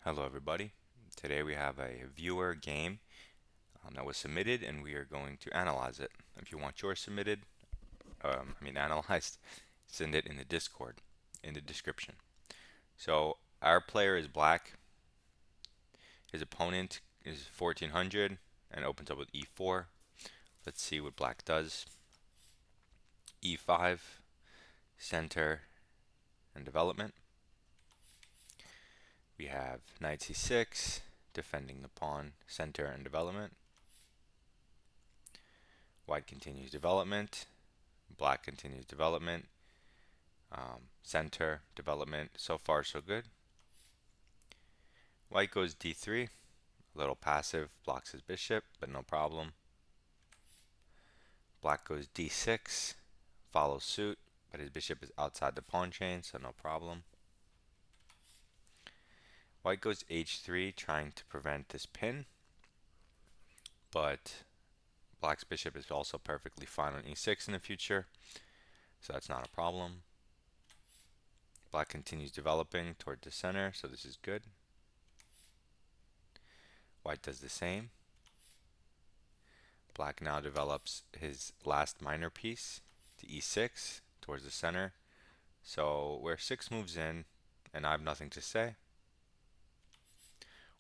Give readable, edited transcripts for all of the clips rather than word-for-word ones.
Hello everybody. Today we have a viewer game that was submitted and we are going to analyze it. If you want yours submitted, analyzed, send it in the Discord in the description. So our player is black. His opponent is 1400 and opens up with e4. Let's see what black does. e5, center and development. We have knight c6, defending the pawn, center and development. White continues development. Black continues development. Center development. So far, so good. White goes d3. A little passive, blocks his bishop, but no problem. Black goes d6. Follows suit, but his bishop is outside the pawn chain, so no problem. White goes h3, trying to prevent this pin, but black's bishop is also perfectly fine on e6 in the future, so that's not a problem. Black continues developing toward the center, so this is good. White does the same. Black now develops his last minor piece to e6 towards the center. So we're 6 moves in, and I have nothing to say.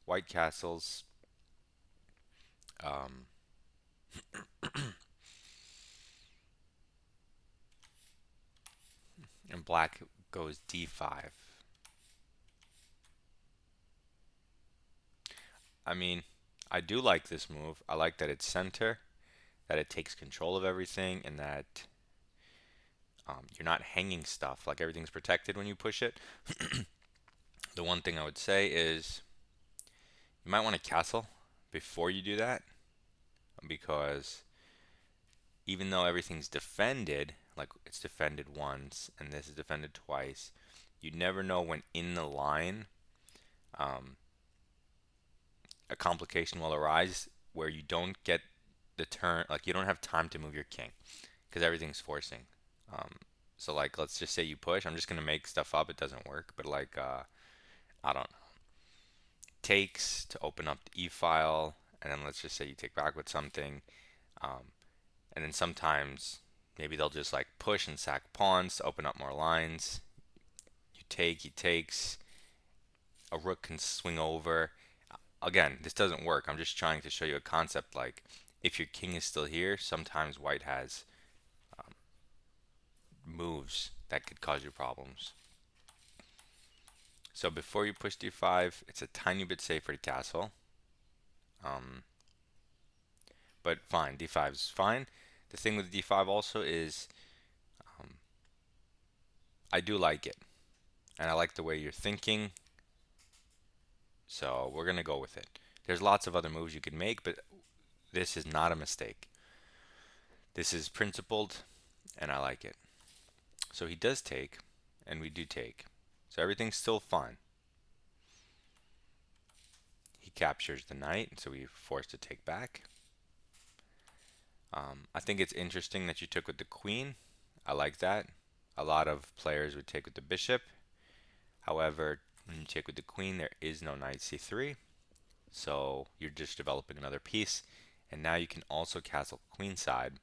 White castles. Um, and black goes d5. I mean, I do like this move. I like that it's center, that it takes control of everything, and that you're not hanging stuff. Like everything's protected when you push it. The one thing I would say is you might want to castle before you do that, because even though everything's defended, like it's defended once and this is defended twice, you never know when in the line um, a complication will arise where you don't get the turn, like you don't have time to move your king because everything's forcing. Um, so like let's just say you push. I'm just gonna make stuff up. It doesn't work, but like I don't know. Takes to open up the e file, and then let's just say you take back with something. Um, And then sometimes maybe they'll just like push and sack pawns to open up more lines. You take, he takes, a rook can swing over. Again, this doesn't work. I'm just trying to show you a concept like if your king is still here, sometimes white has moves that could cause you problems. So before you push d5, it's a tiny bit safer to castle. Um, but fine, d5 is fine. The thing with d5 also is um, I do like it. And I like the way you're thinking. So we're going to go with it. There's lots of other moves you could make, but this is not a mistake. This is principled, and I like it. So he does take, and we do take. So everything's still fine. He captures the knight, so we're forced to take back. I think it's interesting that you took with the queen. I like that. A lot of players would take with the bishop. However, when you take with the queen, there is no knight c3. So you're just developing another piece. And now you can also castle queenside.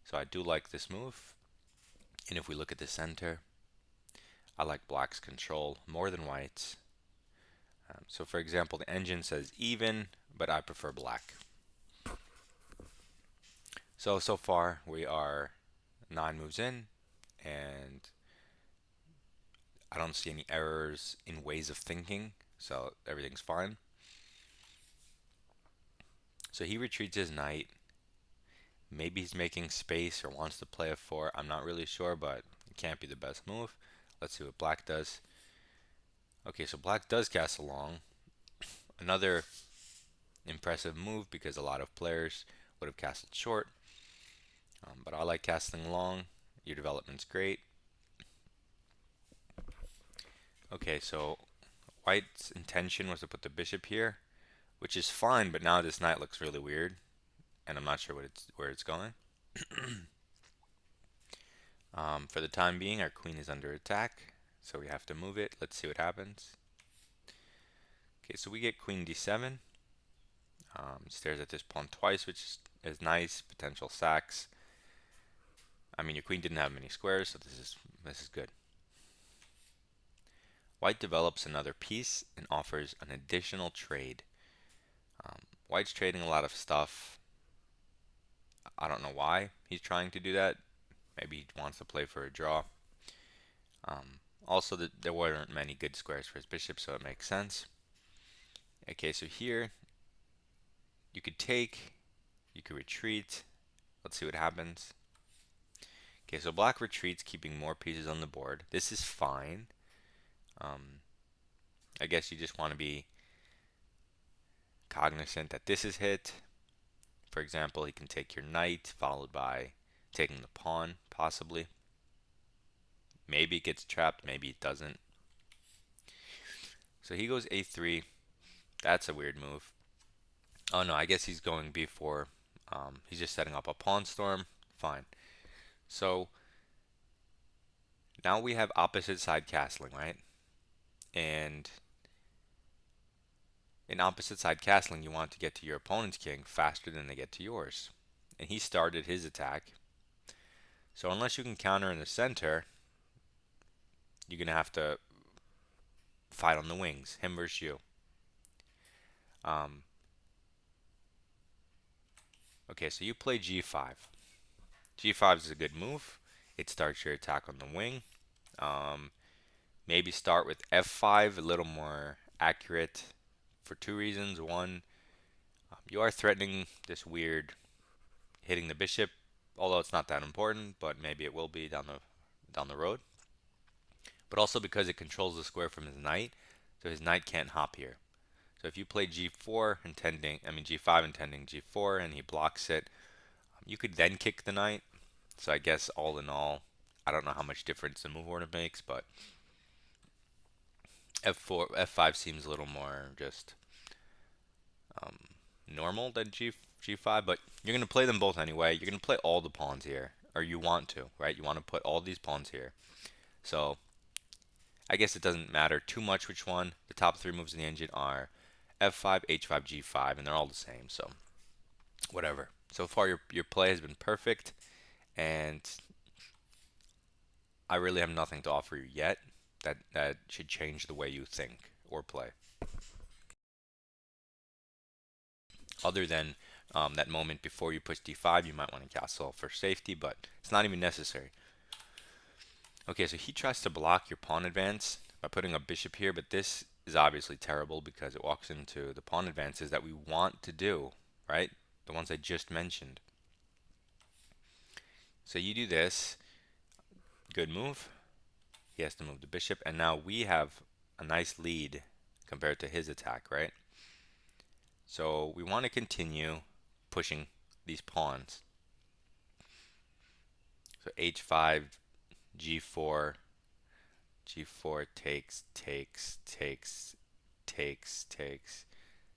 So I do like this move. And if we look at the center, I like black's control more than white's. So for example, the engine says even, but I prefer black. So far we are 9 moves in, and I don't see any errors in ways of thinking, so everything's fine. So he retreats his knight. Maybe he's making space or wants to play a 4. I'm not really sure, but it can't be the best move. Let's see what black does. Okay, so black does castle long. Another impressive move because a lot of players would have castled short. But I like castling long. Your development's great. Okay, so white's intention was to put the bishop here, which is fine, but now this knight looks really weird, and I'm not sure where it's going. For the time being, our queen is under attack, so we have to move it. Let's see what happens. Okay, so we get queen d7. Stares at this pawn twice, which is nice. Potential sacks. I mean, your queen didn't have many squares, so this is good. White develops another piece and offers an additional trade. White's trading a lot of stuff. I don't know why he's trying to do that. Maybe he wants to play for a draw. Also, there weren't many good squares for his bishop, so it makes sense. Okay, so here you could take, you could retreat. Let's see what happens. Okay, so black retreats, keeping more pieces on the board. This is fine. I guess you just want to be cognizant that this is hit. For example, he can take your knight, followed by taking the pawn, possibly. Maybe it gets trapped, maybe it doesn't. So he goes a3. That's a weird move. Oh no, I guess he's going b4. He's just setting up a pawn storm. Fine. So now we have opposite side castling, right? And in opposite side castling, you want to get to your opponent's king faster than they get to yours. And he started his attack. So unless you can counter in the center, you're going to have to fight on the wings, him versus you. Okay, so you play g5. g5 is a good move. It starts your attack on the wing. Maybe start with f5, a little more accurate for two reasons. One, you are threatening this weird hitting the bishop, although it's not that important, but maybe it will be down the road. But also because it controls the square from his knight, so his knight can't hop here. So if you play g4 intending, I mean g5 intending g4, and he blocks it, you could then kick the knight. So I guess all in all, I don't know how much difference the move order makes, but f4, f5 seems a little more just normal than g5, but you're going to play them both anyway. You're going to play all the pawns here, or you want to, right? You want to put all these pawns here. So I guess it doesn't matter too much which one. The top three moves in the engine are f5, h5, g5, and they're all the same, so whatever. So far, your play has been perfect, and I really have nothing to offer you yet that should change the way you think or play. Other than that moment before you push d5, you might want to castle for safety, but it's not even necessary. Okay, so he tries to block your pawn advance by putting a bishop here, but this is obviously terrible because it walks into the pawn advances that we want to do, right? The ones I just mentioned. So you do this, good move. He has to move the bishop, and now we have a nice lead compared to his attack, right? So we want to continue pushing these pawns. So h5, g4, g4 takes, takes, takes, takes, takes.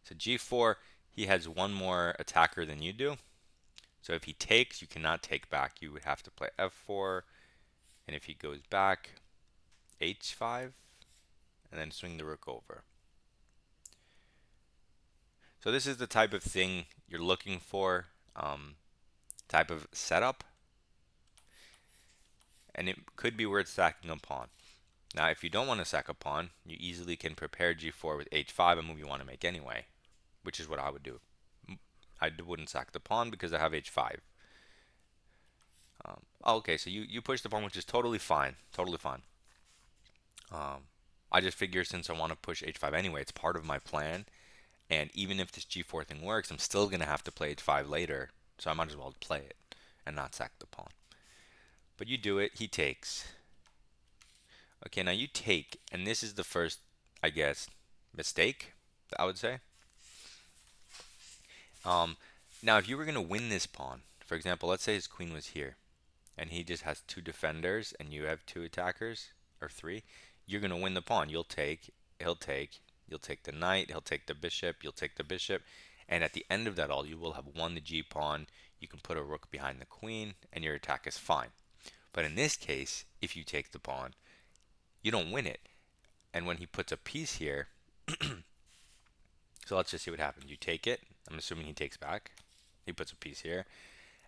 So g4, he has one more attacker than you do. So if he takes, you cannot take back. You would have to play f4, and if he goes back, h5, and then swing the rook over. So this is the type of thing you're looking for, type of setup, and it could be worth sacking a pawn. Now, if you don't want to sack a pawn, you easily can prepare g4 with h5, a move you want to make anyway, which is what I would do. I wouldn't sack the pawn because I have h5. Okay, so you push the pawn, which is totally fine, totally fine. I just figure since I want to push h5 anyway, it's part of my plan. And even if this g4 thing works, I'm still going to have to play h5 later. So I might as well play it and not sack the pawn. But you do it, he takes. Okay, now you take, and this is the first, I guess, mistake, I would say. Now, if you were going to win this pawn, for example, let's say his queen was here, and he just has two defenders, and you have two attackers, or three, you're going to win the pawn. You'll take, he'll take, you'll take the knight, he'll take the bishop, you'll take the bishop, and at the end of that all, you will have won the g-pawn, you can put a rook behind the queen, and your attack is fine. But in this case, if you take the pawn, you don't win it. And when he puts a piece here, So let's just see what happens. You take it. I'm assuming he takes back. He puts a piece here.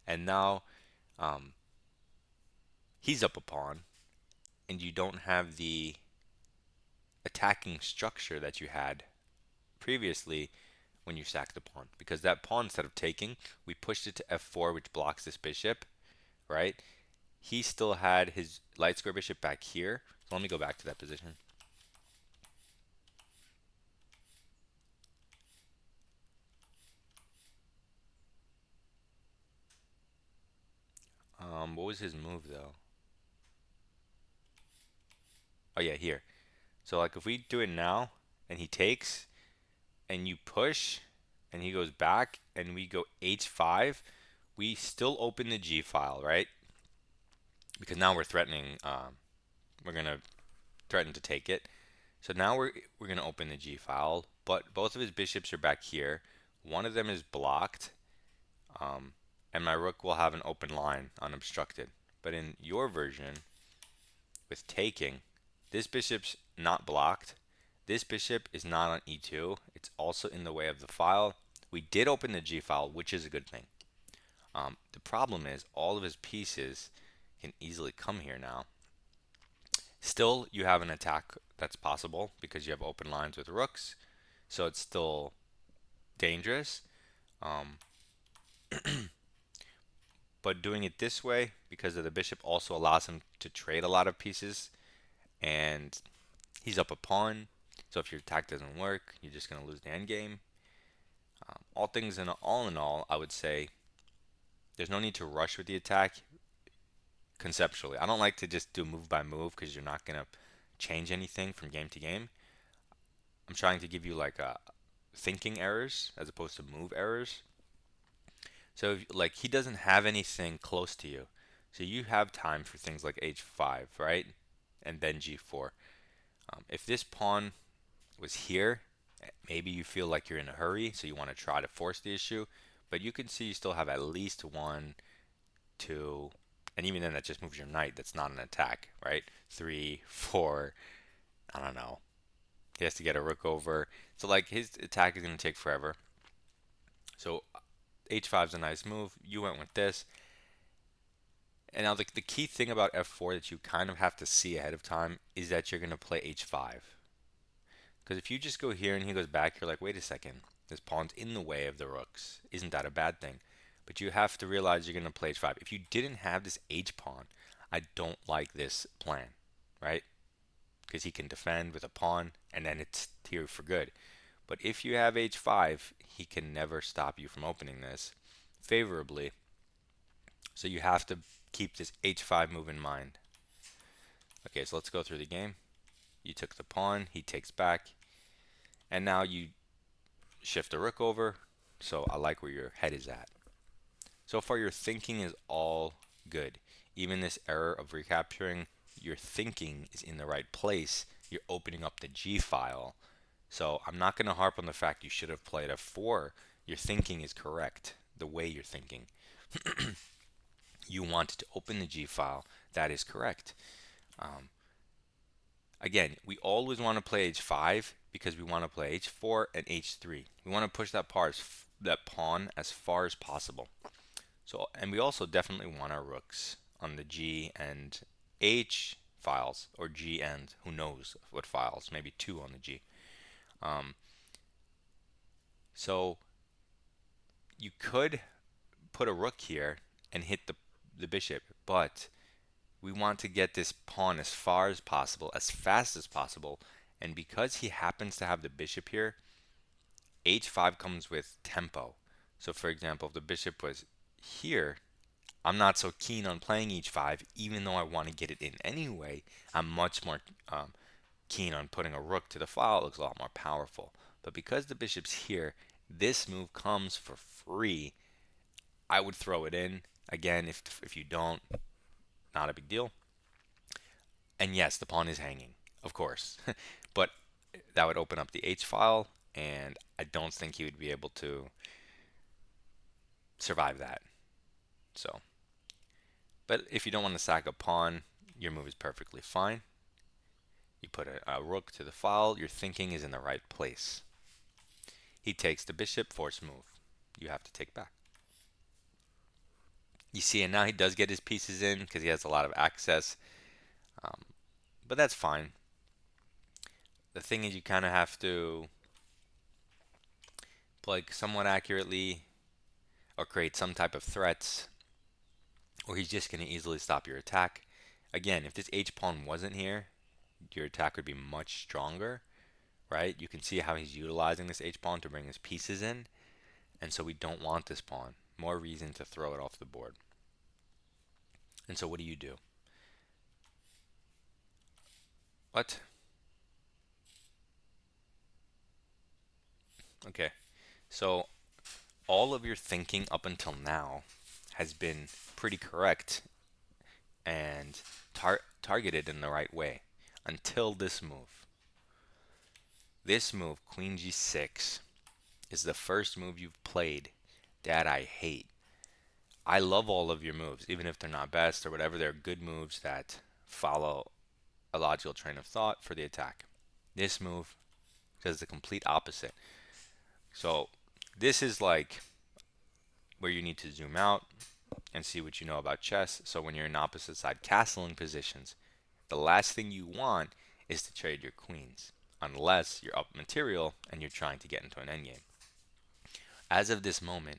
And now um, he's up a pawn, and you don't have the attacking structure that you had previously when you sacked the pawn. Because that pawn, instead of taking, we pushed it to f4, which blocks this bishop, right? He still had his light square bishop back here. So let me go back to that position. What was his move though? Oh yeah, here. So like if we do it now and he takes and you push and he goes back and we go h5, we still open the g file, right? Because now we're threatening, we're gonna threaten to take it. So now we're gonna open the g file, but both of his bishops are back here. One of them is blocked, um, and my rook will have an open line unobstructed. But in your version, with taking, this bishop's not blocked. This bishop is not on e2. It's also in the way of the file. We did open the g file, which is a good thing. The problem is all of his pieces can easily come here now. Still, you have an attack that's possible because you have open lines with rooks, so it's still dangerous. Um, but doing it this way, because of the bishop, also allows him to trade a lot of pieces, and he's up a pawn. So if your attack doesn't work, you're just going to lose the endgame. All in all, I would say there's no need to rush with the attack conceptually. I don't like to just do move by move because you're not going to change anything from game to game. I'm trying to give you like thinking errors as opposed to move errors. So if, like he doesn't have anything close to you. So you have time for things like h5, right? And then g4. If this pawn was here, maybe you feel like you're in a hurry, so you want to try to force the issue. But you can see you still have at least one, two, and even then that just moves your knight. That's not an attack, right? Three, four, I don't know. He has to get a rook over. So like his attack is going to take forever. So h5 is a nice move. You went with this. And now the key thing about f4 that you kind of have to see ahead of time is that you're going to play h5. Because if you just go here and he goes back, you're like, wait a second, this pawn's in the way of the rooks. Isn't that a bad thing? But you have to realize you're going to play h5. If you didn't have this h pawn, I don't like this plan, right? Because he can defend with a pawn, and then it's here for good. But if you have h5, he can never stop you from opening this favorably. So you have to keep this h5 move in mind. Okay, so let's go through the game. You took the pawn, he takes back, and now you shift the rook over. So I like where your head is at. So far your thinking is all good. Even this error of recapturing, your thinking is in the right place. You're opening up the G file. So I'm not going to harp on the fact you should have played f4. Your thinking is correct, the way you're thinking. You wanted to open the G file. That is correct. Um, Again, we always want to play h5 because we want to play h4 and h3. We want to push that pawn as far as possible. So, and we also definitely want our rooks on the G and H files, or G and who knows what files, maybe two on the G. Um, so you could put a rook here and hit the bishop, but we want to get this pawn as far as possible, as fast as possible. And because he happens to have the bishop here, h5 comes with tempo. So for example, if the bishop was here, I'm not so keen on playing h5, even though I want to get it in anyway. I'm much more keen on putting a rook to the file. It looks a lot more powerful. But because the bishop's here, this move comes for free. I would throw it in. Again, if you don't, not a big deal. And yes, the pawn is hanging, of course. But that would open up the H file, and I don't think he would be able to survive that. So, but if you don't want to sack a pawn, your move is perfectly fine. You put a rook to the file, your thinking is in the right place. He takes the bishop, force move. You have to take back. You see, and now he does get his pieces in because he has a lot of access, um, but that's fine. The thing is, you kind of have to play somewhat accurately or create some type of threats, or he's just going to easily stop your attack. Again, if this H pawn wasn't here, your attack would be much stronger, right? You can see how he's utilizing this H pawn to bring his pieces in, and so we don't want this pawn. More reason to throw it off the board. And so what do? What? Okay, so all of your thinking up until now has been pretty correct and targeted in the right way until this move. This move, Queen G6, is the first move you've played that I hate. I love all of your moves, even if they're not best or whatever. They're good moves that follow a logical train of thought for the attack. This move does the complete opposite. So this is like where you need to zoom out and see what you know about chess. So when you're in opposite side castling positions, the last thing you want is to trade your queens, unless you're up material and you're trying to get into an endgame. As of this moment,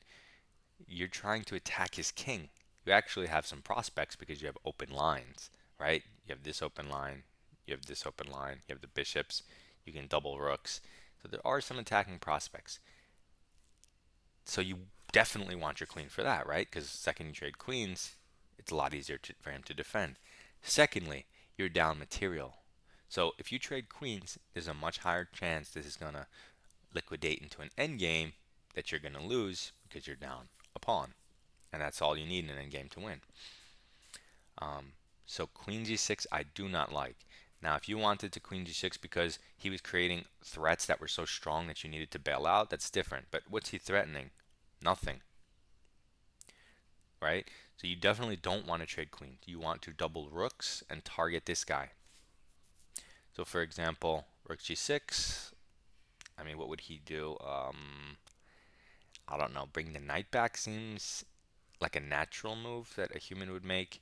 you're trying to attack his king. You actually have some prospects because you have open lines, right? You have this open line, you have this open line, you have the bishops, you can double rooks. So there are some attacking prospects. So you definitely want your queen for that, right? Because second you trade queens, it's a lot easier for him to defend. Secondly, you're down material. So if you trade queens, there's a much higher chance this is going to liquidate into an endgame that you're going to lose because you're down a pawn. And that's all you need in an endgame to win. Um, so queen g6 I do not like. Now if you wanted to queen g6 because he was creating threats that were so strong that you needed to bail out, that's different. But what's he threatening? Nothing, right? So you definitely don't want to trade queens. You want to double rooks and target this guy. So for example, rook g6, I mean, what would he do? I don't know, bring the knight back seems like a natural move that a human would make.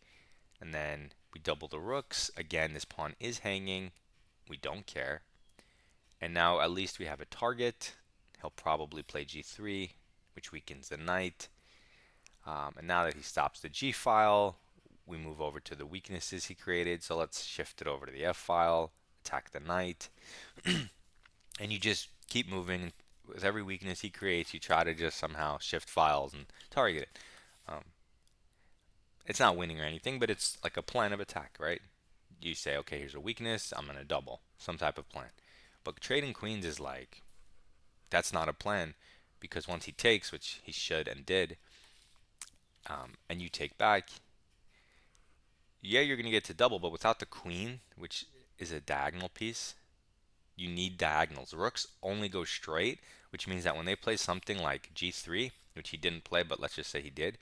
And then we double the rooks. Again, this pawn is hanging. We don't care. And now at least we have a target. He'll probably play g3, which weakens the knight. And now that he stops the G file, we move over to the weaknesses he created. So let's shift it over to the F file, attack the knight. And you just keep moving. With every weakness he creates, you try to just somehow shift files and target it. Um, it's not winning or anything, but it's like a plan of attack, right? You say, okay, here's a weakness, I'm going to double. Some type of plan. But trading queens is like, that's not a plan, because once he takes, which he should and did, and you take back, yeah, you're going to get to double, but without the queen, which is a diagonal piece, you need diagonals. Rooks only go straight, which means that when they play something like g3, which he didn't play, but let's just say he did,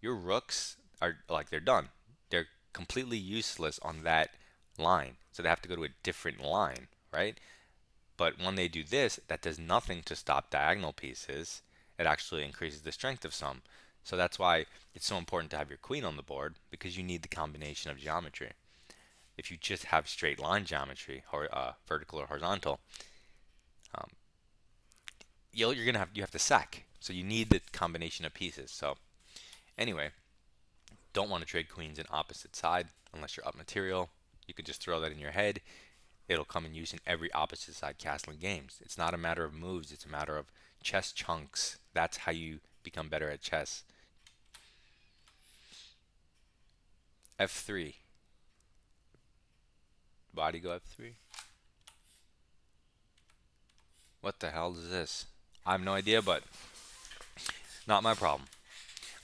your rooks are like, they're done. They're completely useless on that line. So they have to go to a different line, right? But when they do this, that does nothing to stop diagonal pieces. It actually increases the strength of some. So that's why it's so important to have your queen on the board, because you need the combination of geometry. If you just have straight line geometry, or vertical or horizontal, um, you have to sack. So you need the combination of pieces. So anyway, don't want to trade queens in opposite side unless you're up material. You can just throw that in your head. It'll come in use in every opposite side castling games. It's not a matter of moves, it's a matter of chess chunks. That's how you become better at chess. F3. Body go F3? What the hell is this? I have no idea, but not my problem.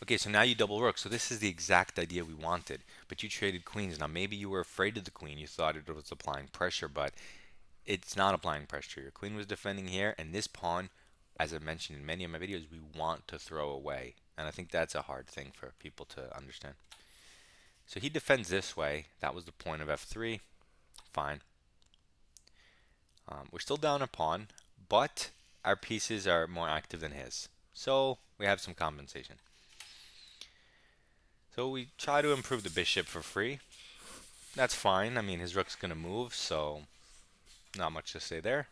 Okay, so now you double rook. So this is the exact idea we wanted. But you traded queens. Now maybe you were afraid of the queen. You thought it was applying pressure, but it's not applying pressure. Your queen was defending here, and this pawn, as I mentioned in many of my videos, we want to throw away. And I think that's a hard thing for people to understand. So he defends this way. That was the point of f3. Fine. We're still down a pawn, but our pieces are more active than his. So we have some compensation. So we try to improve the bishop for free. That's fine. I mean, his rook's going to move, so not much to say there.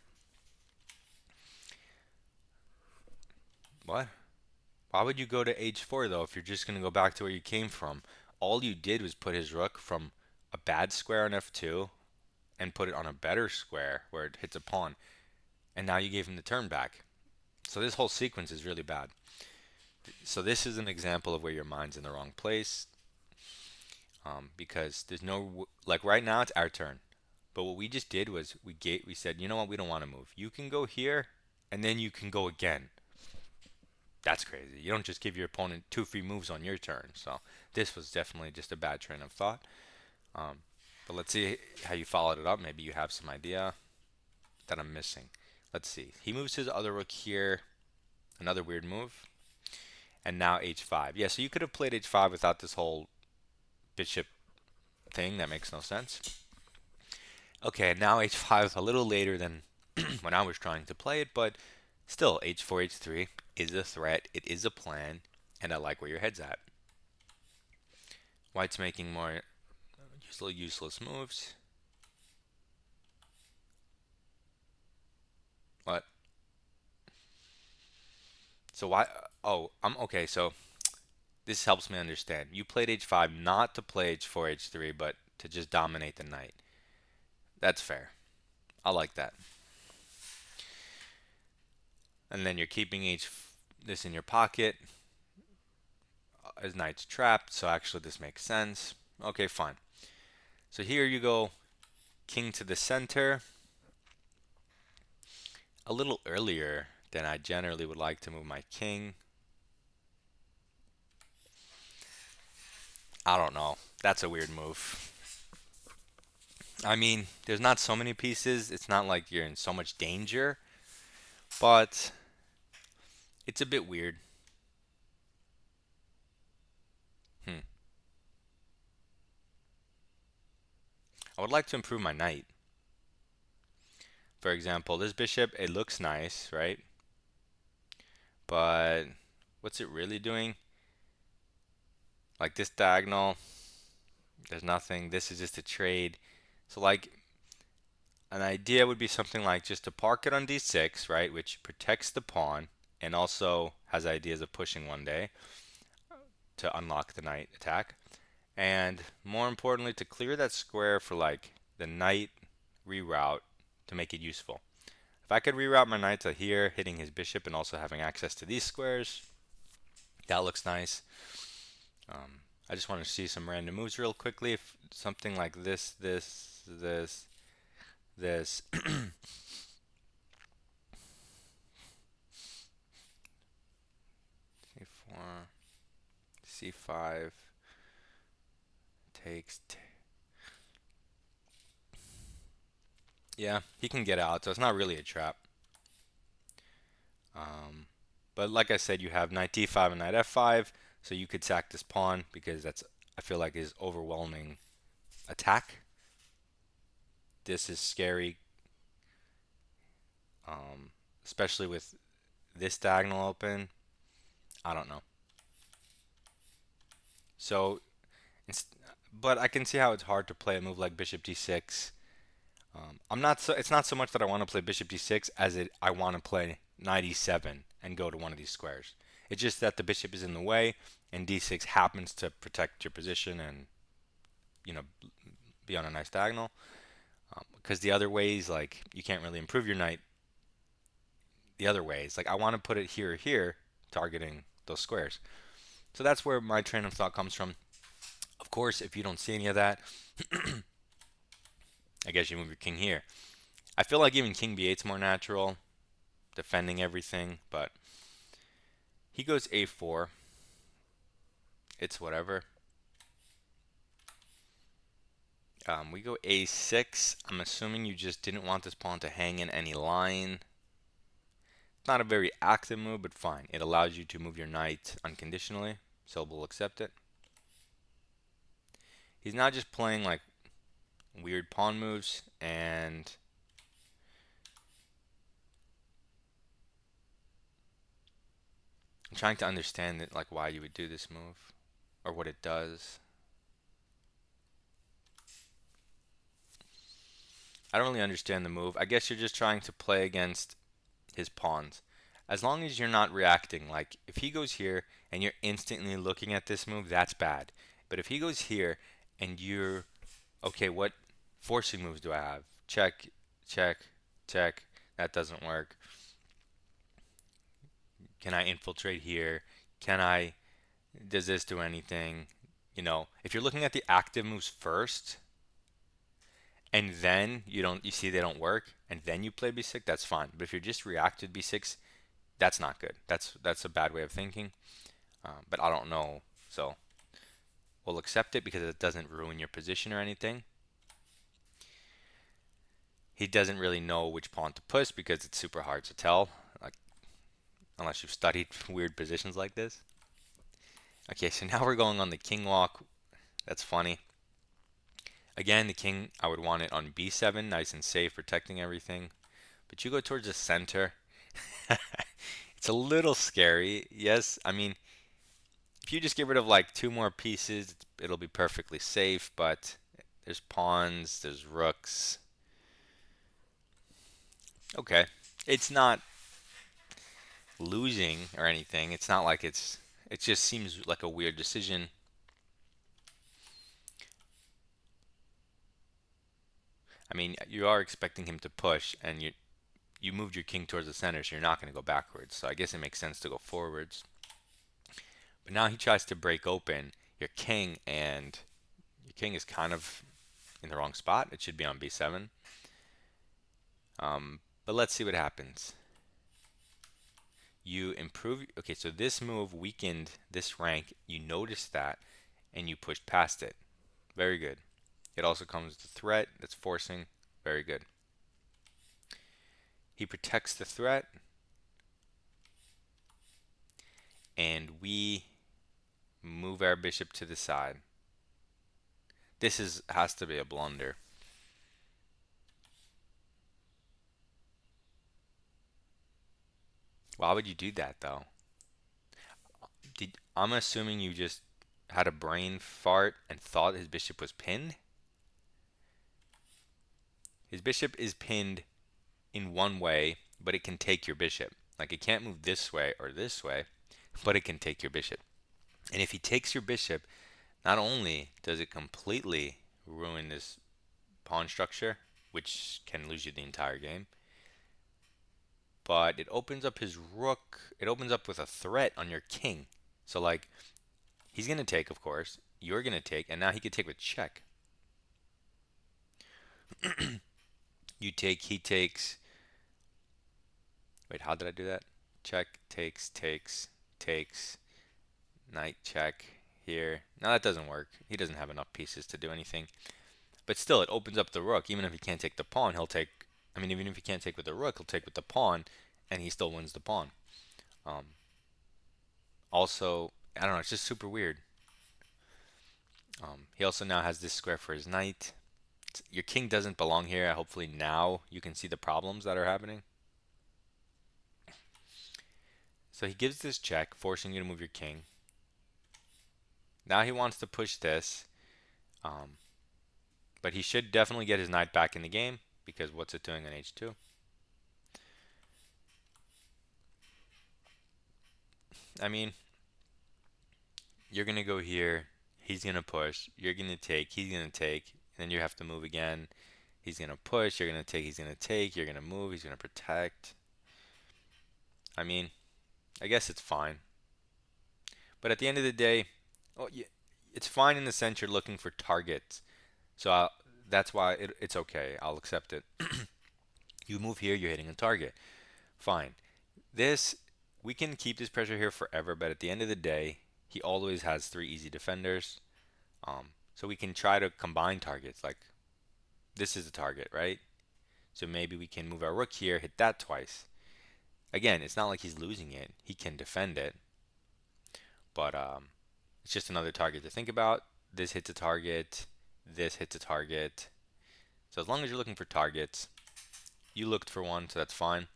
What? Why would you go to h4 though if you're just going to go back to where you came from? All you did was put his rook from a bad square on f2 and put it on a better square where it hits a pawn. And now you gave him the turn back. So this whole sequence is really bad. So this is an example of where your mind's in the wrong place, because there's no, like right now it's our turn. But what we just did was we said, you know what, we don't want to move. You can go here, and then you can go again. That's crazy. You don't just give your opponent 2 free moves on your turn. So this was definitely just a bad train of thought. Um, but let's see how you followed it up. Maybe you have some idea that I'm missing. Let's see. He moves his other rook here. Another weird move. And now h5. Yeah, so you could have played h5 without this whole bishop thing. That makes no sense. Okay, now h5 is a little later than when I was trying to play it, but still, h4, h3 is a threat. It is a plan, and I like where your head's at. White's making more useless moves. What? So why? Oh, I'm okay. So this helps me understand. You played h5 not to play h4, h3, but to just dominate the knight. That's fair. I like that. And then you're keeping this in your pocket. His knight's trapped, so actually this makes sense. Okay, fine. So here you go, king to the center. A little earlier than I generally would like to move my king. I don't know. That's a weird move. I mean, there's not so many pieces. It's not like you're in so much danger, but it's a bit weird. Hmm. I would like to improve my knight. For example, this bishop, it looks nice, right? But what's it really doing? Like this diagonal, there's nothing. This is just a trade. So like an idea would be something like just to park it on d6, right, which protects the pawn and also has ideas of pushing one day to unlock the knight attack. And more importantly, to clear that square for like the knight reroute to make it useful. If I could reroute my knight to here, hitting his bishop and also having access to these squares, that looks nice. I just want to see some random moves real quickly. If something like this, c4, c5 takes. Yeah, he can get out, so it's not really a trap. But like I said, you have knight d5 and knight f5, so you could sack this pawn because that's, I feel like, is overwhelming attack. This is scary, especially with this diagonal open. I don't know. So, but I can see how it's hard to play a move like bishop d6. I'm not so. It's not so much that I want to play bishop d6 as I want to play knight e7 and go to one of these squares. It's just that the bishop is in the way, and d6 happens to protect your position and you know be on a nice diagonal. Because the other ways, like you can't really improve your knight. The other ways, like I want to put it here or here, targeting those squares. So that's where my train of thought comes from. Of course, if you don't see any of that, I guess you move your king here. I feel like even king b8 is more natural, defending everything, but he goes a4. It's whatever. We go a6. I'm assuming you just didn't want this pawn to hang in any line. Not a very active move, but fine. It allows you to move your knight unconditionally, so we'll accept it. He's not just playing like weird pawn moves, and I'm trying to understand it, like why you would do this move or what it does. I don't really understand the move. I guess you're just trying to play against his pawns. As long as you're not reacting, like if he goes here and you're instantly looking at this move, that's bad. But if he goes here and you're, okay, what forcing moves do I have? Check, check, check. That doesn't work. Can I infiltrate here? Can I, does this do anything? You know, if you're looking at the active moves first and then you see they don't work and then you play b6, that's fine. But if you're just reacted b6, that's not good. That's a bad way of thinking. But I don't know. So we'll accept it because it doesn't ruin your position or anything. He doesn't really know which pawn to push because it's super hard to tell, like unless you've studied weird positions like this. Okay, so now we're going on the king walk. That's funny. Again, the king, I would want it on b7, nice and safe, protecting everything. But you go towards the center. It's a little scary. Yes, I mean, if you just get rid of like two more pieces, it'll be perfectly safe, but there's pawns, there's rooks. Okay. It's not losing or anything. It's not like it just seems like a weird decision. I mean, you are expecting him to push and you moved your king towards the center, so you're not going to go backwards. So I guess it makes sense to go forwards. But now he tries to break open your king, and your king is kind of in the wrong spot. It should be on b7. But let's see what happens. You improve. Okay, so this move weakened this rank. You noticed that, and you pushed past it. Very good. It also comes with a threat that's forcing. Very good. He protects the threat, and we move our bishop to the side. This has to be a blunder. Why would you do that though? I'm assuming you just had a brain fart and thought his bishop was pinned. His bishop is pinned in one way, but it can take your bishop. Like it can't move this way or this way, but it can take your bishop. And if he takes your bishop, not only does it completely ruin this pawn structure, which can lose you the entire game, but it opens up his rook. It opens up with a threat on your king. So like he's gonna take, of course. You're gonna take, and now he could take with check. You take, he takes. Wait, how did I do that? Check, takes, takes, takes. Knight check here. Now that doesn't work. He doesn't have enough pieces to do anything. But still, it opens up the rook. Even if he can't take the pawn, he'll take. I mean, even if he can't take with the rook, he'll take with the pawn, and he still wins the pawn. Um, Also, I don't know. It's just super weird. He also now has this square for his knight. Your king doesn't belong here. Hopefully now you can see the problems that are happening. So he gives this check, forcing you to move your king. Now he wants to push this, um, but he should definitely get his knight back in the game because what's it doing on h2? I mean, you're gonna go here. He's gonna push. You're gonna take. He's gonna take. And then you have to move again. He's gonna push. You're gonna take. He's gonna take. You're gonna move. He's gonna protect. I mean, I guess it's fine. But at the end of the day, oh, yeah, it's fine in the sense you're looking for targets. So that's why it's okay. I'll accept it. You move here, you're hitting a target. Fine. This, we can keep this pressure here forever, but at the end of the day, he always has three easy defenders. So we can try to combine targets. Like, this is the target, right? So maybe we can move our rook here, hit that twice. Again, it's not like he's losing it. He can defend it. But it's just another target to think about. This hits a target. This hits a target. So as long as you're looking for targets, you looked for one, so that's fine.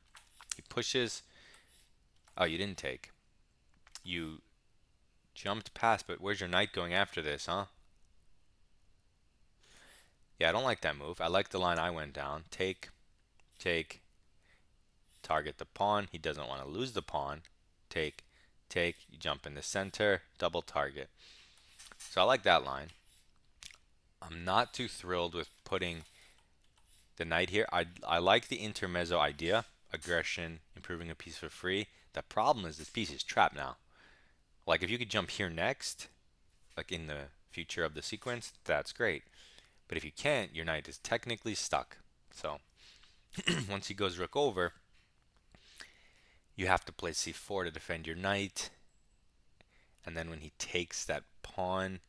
He pushes. Oh, you didn't take. You jumped past, but where's your knight going after this, huh? Yeah, I don't like that move. I like the line I went down. Take, take, target the pawn. He doesn't want to lose the pawn. Take, take, you jump in the center, double target. So I like that line. I'm not too thrilled with putting the knight here. I like the intermezzo idea, aggression, improving a piece for free. The problem is this piece is trapped now. Like if you could jump here next, like in the future of the sequence, that's great. But if you can't, your knight is technically stuck. So once he goes rook over, you have to play c4 to defend your knight. And then when he takes that pawn,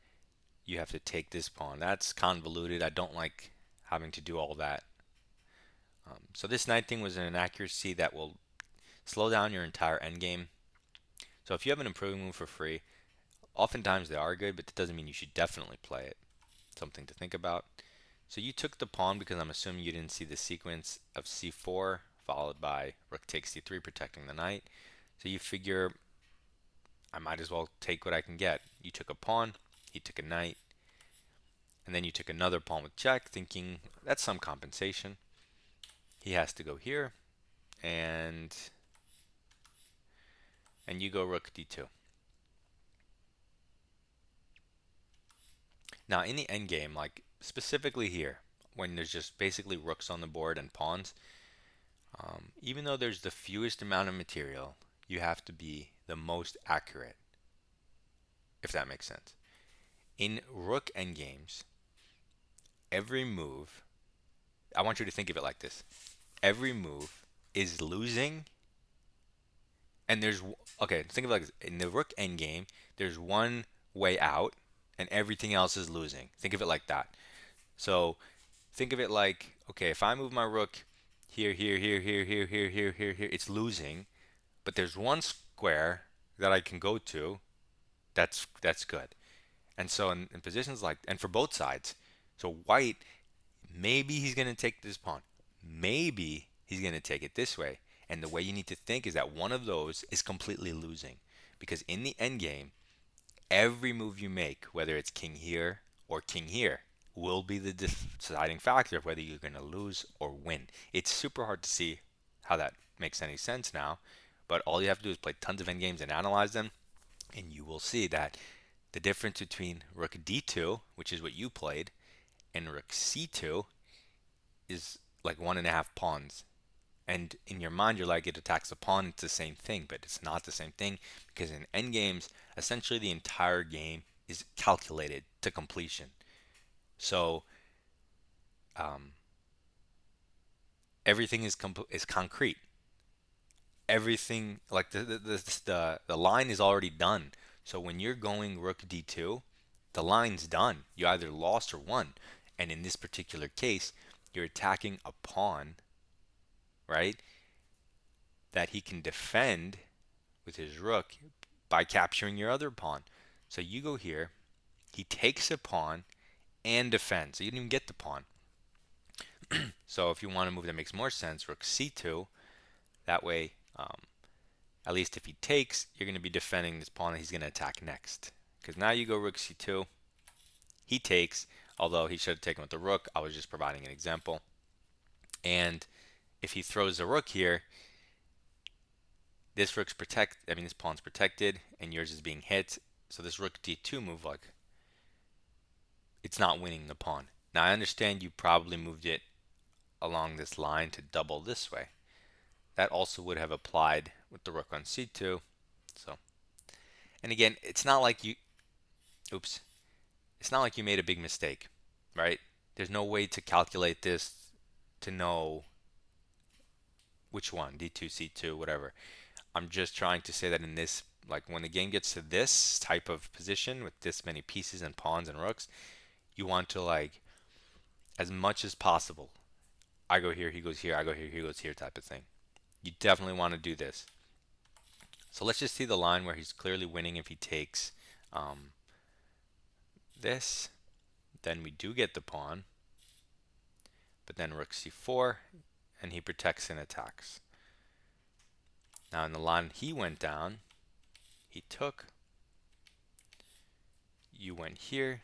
you have to take this pawn. That's convoluted. I don't like having to do all that. So this knight thing was an inaccuracy that will slow down your entire endgame. So if you have an improving move for free, oftentimes they are good, but that doesn't mean you should definitely play it. Something to think about. So you took the pawn because I'm assuming you didn't see the sequence of c4 followed by rook takes c3 protecting the knight. So you figure I might as well take what I can get. You took a pawn, he took a knight, and then you took another pawn with check, thinking that's some compensation. He has to go here, and you go rook d2. Now in the endgame, like specifically here, when there's just basically rooks on the board and pawns, even though there's the fewest amount of material, you have to be the most accurate, if that makes sense. In rook endgames, every move, I want you to think of it like this. Every move is losing, and okay, think of it like this. In the rook endgame, there's one way out, and everything else is losing. Think of it like that. So think of it like, okay, if I move my rook here, here, here, here, here, here, here, here, here, it's losing, but there's one square that I can go to that's good. And so in positions like, and for both sides, so white, maybe he's going to take this pawn. Maybe he's going to take it this way. And the way you need to think is that one of those is completely losing. Because in the end game, every move you make, whether it's king here or king here, will be the deciding factor of whether you're going to lose or win. It's super hard to see how that makes any sense now, but all you have to do is play tons of endgames and analyze them, and you will see that the difference between rook d2, which is what you played, and rook c2 is like 1.5 pawns. And in your mind, you're like, it attacks the pawn, it's the same thing, but it's not the same thing because in endgames, essentially the entire game is calculated to completion. So um, everything is concrete. Everything like the line is already done. So when you're going rook d2, the line's done. You either lost or won. And in this particular case, you're attacking a pawn, right? That he can defend with his rook by capturing your other pawn. So you go here, he takes a pawn and defends. So you didn't even get the pawn. So if you want a move that makes more sense, rook c2, that way, at least if he takes, you're going to be defending this pawn that he's going to attack next. Because now you go rook c2, he takes, although he should have taken with the rook. I was just providing an example. And if he throws a rook here, this this pawn's protected, and yours is being hit. So this rook d2 move, like, it's not winning the pawn. Now I understand you probably moved it along this line to double this way. That also would have applied with the rook on c2. So, and again, it's not like oops, it's not like you made a big mistake, right? There's no way to calculate this to know which one, d2, c2, whatever. I'm just trying to say that in this, like when the game gets to this type of position with this many pieces and pawns and rooks, you want to, like, as much as possible, I go here, he goes here, I go here, he goes here type of thing. You definitely want to do this. So let's just see the line where he's clearly winning if he takes this. Then we do get the pawn, but then rook c4, and he protects and attacks. Now in the line he went down, He took. You went here.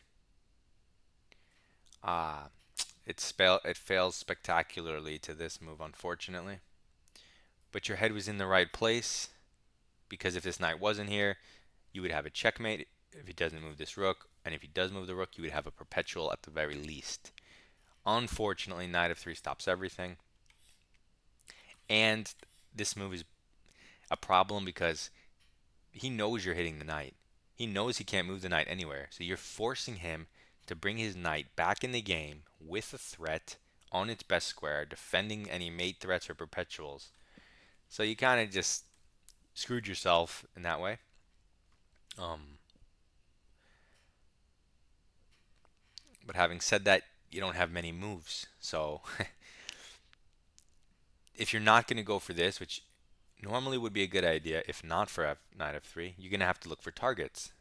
Ah, it fails spectacularly to this move, unfortunately. But your head was in the right place because if this knight wasn't here, you would have a checkmate if he doesn't move this rook, and if he does move the rook, you would have a perpetual at the very least. Unfortunately, knight f3 stops everything. And this move is a problem because he knows you're hitting the knight. He knows he can't move the knight anywhere. So you're forcing him to bring his knight back in the game with a threat on its best square, defending any mate threats or perpetuals. So you kind of just screwed yourself in that way. Um, but having said that, you don't have many moves. So if you're not going to go for this, which normally would be a good idea, if not for knight f3, you're going to have to look for targets.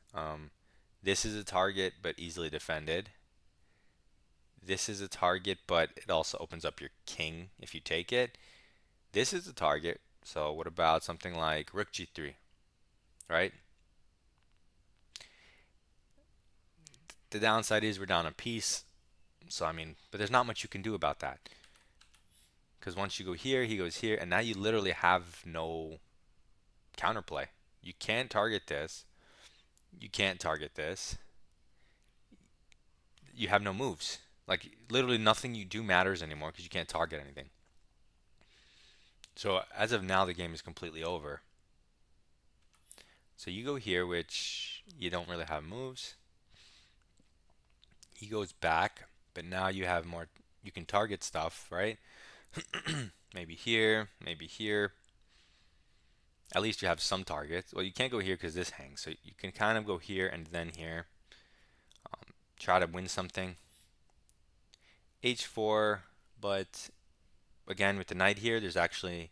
This is a target, but easily defended. This is a target, but it also opens up your king if you take it. This is a target. So what about something like rook g3, right? The downside is we're down a piece. So, I mean, but there's not much you can do about that. Because once you go here, he goes here, and now you literally have no counterplay. You can't target this. You can't target this. You have no moves. Like, literally nothing you do matters anymore because you can't target anything. So, as of now, the game is completely over. So you go here, which you don't really have moves. He goes back, but now you have more, you can target stuff, right? Maybe here, maybe here. At least you have some targets. Well, you can't go here because this hangs, so you can kind of go here and then here. Try to win something. H4, but again, with the knight here, there's actually,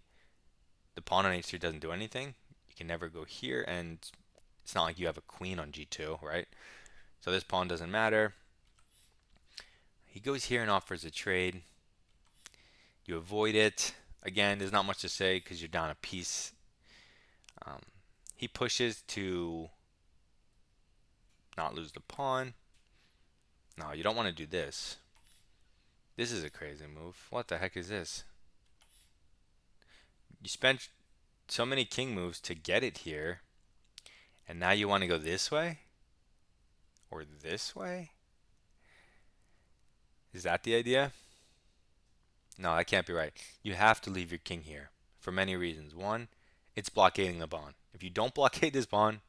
the pawn on H3 doesn't do anything. You can never go here, and it's not like you have a queen on G2, right? So this pawn doesn't matter. He goes here and offers a trade. You avoid it. Again, there's not much to say because you're down a piece. He pushes to not lose the pawn. No, you don't want to do this. This is a crazy move. What the heck is this? You spent so many king moves to get it here, and now you want to go this way? Or this way? Is that the idea? No, that can't be right. You have to leave your king here for many reasons. One, it's blockading the pawn. If you don't blockade this pawn,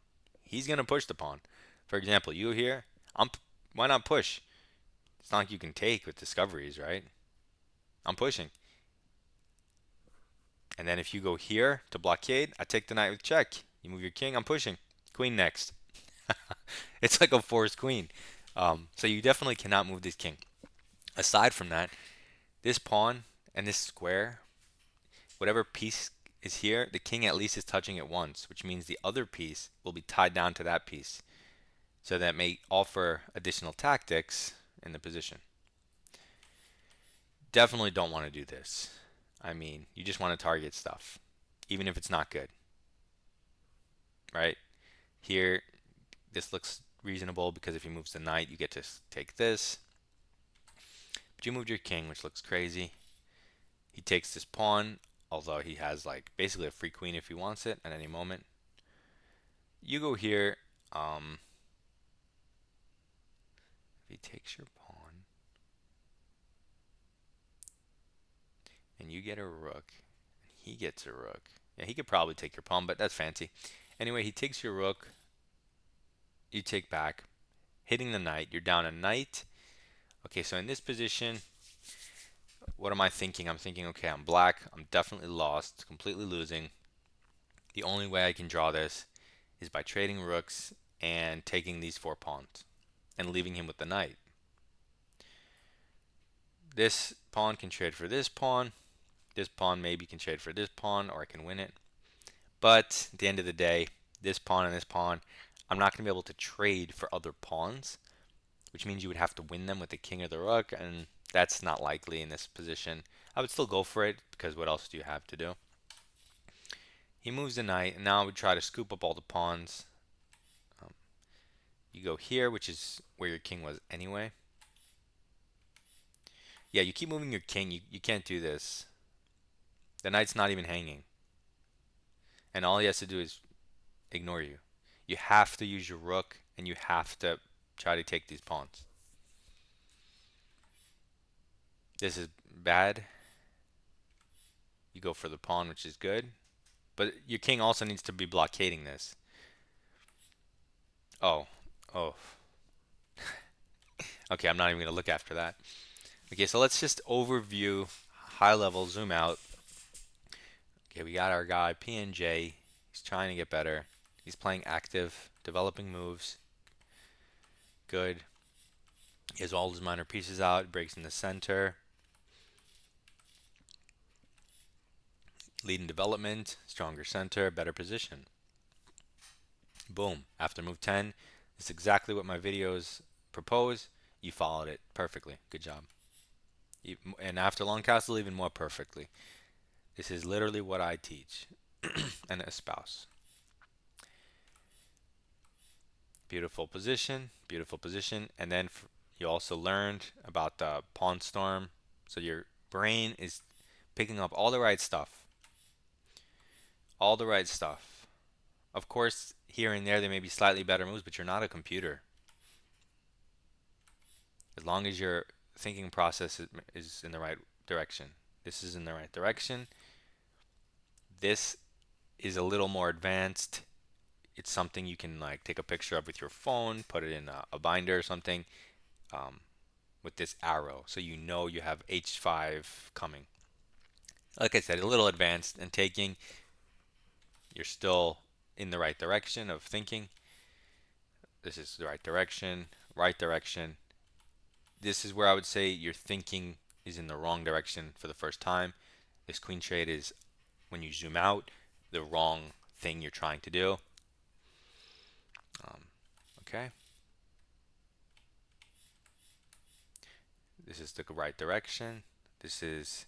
he's going to push the pawn. For example, you here, why not push? It's not like you can take with discoveries, right? I'm pushing. And then if you go here to blockade, I take the knight with check. You move your king, I'm pushing. Queen next. It's like a forced queen. So you definitely cannot move this king. Aside from that, this pawn and this square, whatever piece is here, the king at least is touching it once, which means the other piece will be tied down to that piece. So that may offer additional tactics in the position. Definitely don't want to do this. I mean, you just want to target stuff, even if it's not good, right? Here, this looks reasonable because if he moves the knight, you get to take this. But you moved your king, which looks crazy. He takes this pawn, although he has like basically a free queen if he wants it at any moment. You go here. If he takes your pawn, and you get a rook, and he gets a rook. Yeah, he could probably take your pawn, but that's fancy. Anyway, he takes your rook. You take back, hitting the knight. You're down a knight. Okay, so in this position, what am I thinking? I'm thinking, okay, I'm black. I'm definitely lost, completely losing. The only way I can draw this is by trading rooks and taking these 4 pawns and leaving him with the knight. This pawn can trade for this pawn. This pawn maybe can trade for this pawn, or I can win it. But at the end of the day, this pawn and this pawn, I'm not going to be able to trade for other pawns, which means you would have to win them with the king or the rook, and that's not likely in this position. I would still go for it, because what else do you have to do? He moves the knight, and now I would try to scoop up all the pawns. You go here, which is where your king was anyway. Yeah, you keep moving your king. You can't do this. The knight's not even hanging. And all he has to do is ignore you. You have to use your rook, and you have to try to take these pawns. This is bad. You go for the pawn, which is good. But your king also needs to be blockading this. Oh. Oh. Okay, I'm not even going to look after that. Okay, so let's just overview, high level, zoom out. Okay, we got our guy, PNJ. He's trying to get better. He's playing active, developing moves. Good. He has all his minor pieces out, breaks in the center. Lead in development, stronger center, better position. Boom. After move 10, this is exactly what my videos propose. You followed it perfectly. Good job. And after long castle, even more perfectly. This is literally what I teach and espouse. Beautiful position, beautiful position. And then you also learned about the pawn storm. So your brain is picking up all the right stuff. All the right stuff. Of course, here and there may be slightly better moves, but you're not a computer. As long as your thinking process is in the right direction. This is in the right direction. This is a little more advanced. It's something you can like take a picture of with your phone, put it in a binder or something, um, with this arrow, so you know you have H5 coming. Like I said, a little advanced and taking. You're still in the right direction of thinking. This is the right direction, right direction. This is where I would say your thinking is in the wrong direction for the first time. This queen trade is, when you zoom out, the wrong thing you're trying to do. Okay. This is the right direction. This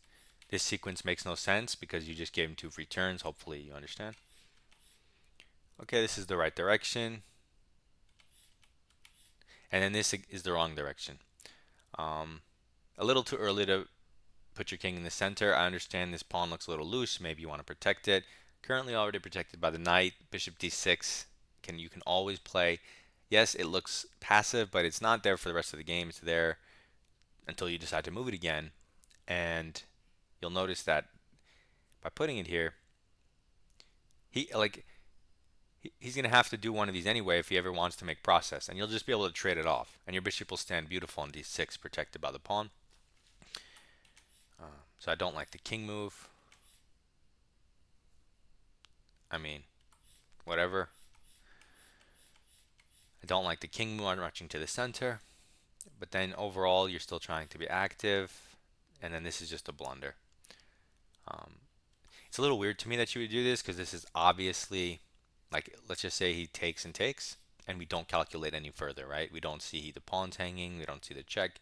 sequence makes no sense because you just gave him 2 free turns. Hopefully you understand. Okay, this is the right direction. And then this is the wrong direction. A little too early to put your king in the center. I understand this pawn looks a little loose. Maybe you want to protect it. Currently already protected by the knight. Bishop d6. You can always play. Yes, it looks passive, but it's not there for the rest of the game. It's there until you decide to move it again. And you'll notice that by putting it here, he's going to have to do one of these anyway if he ever wants to make process, and you'll just be able to trade it off, and your bishop will stand beautiful on d6, protected by the pawn. So I don't like the king move. I mean, whatever. I don't like the king move. I'm rushing to the center, but then overall you're still trying to be active, and then this is just a blunder. It's a little weird to me that you would do this because this is obviously, like, let's just say he takes and takes, and we don't calculate any further, right? We don't see the pawns hanging, we don't see the check.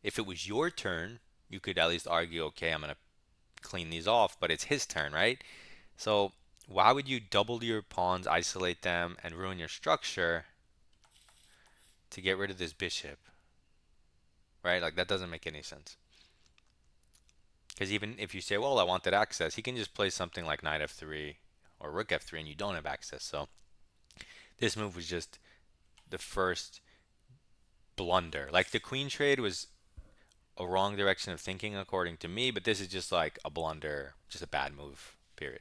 If it was your turn, you could at least argue, okay, I'm going to clean these off, but it's his turn, right? So why would you double your pawns, isolate them, and ruin your structure to get rid of this bishop, right? Like, that doesn't make any sense. Because even if you say, well, I wanted access, he can just play something like knight f3 or rook f3 and you don't have access. So this move was just the first blunder. Like the queen trade was a wrong direction of thinking according to me, but this is just like a blunder, just a bad move, period.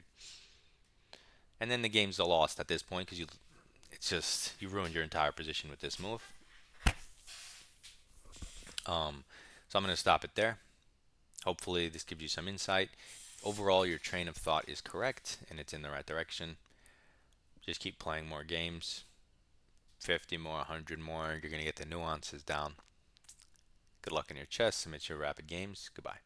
And then the game's lost at this point because you ruined your entire position with this move. So I'm going to stop it there. Hopefully this gives you some insight. Overall, your train of thought is correct and it's in the right direction. Just keep playing more games. 50 more, 100 more, you're going to get the nuances down. Good luck in your chess. Submit your rapid games. Goodbye.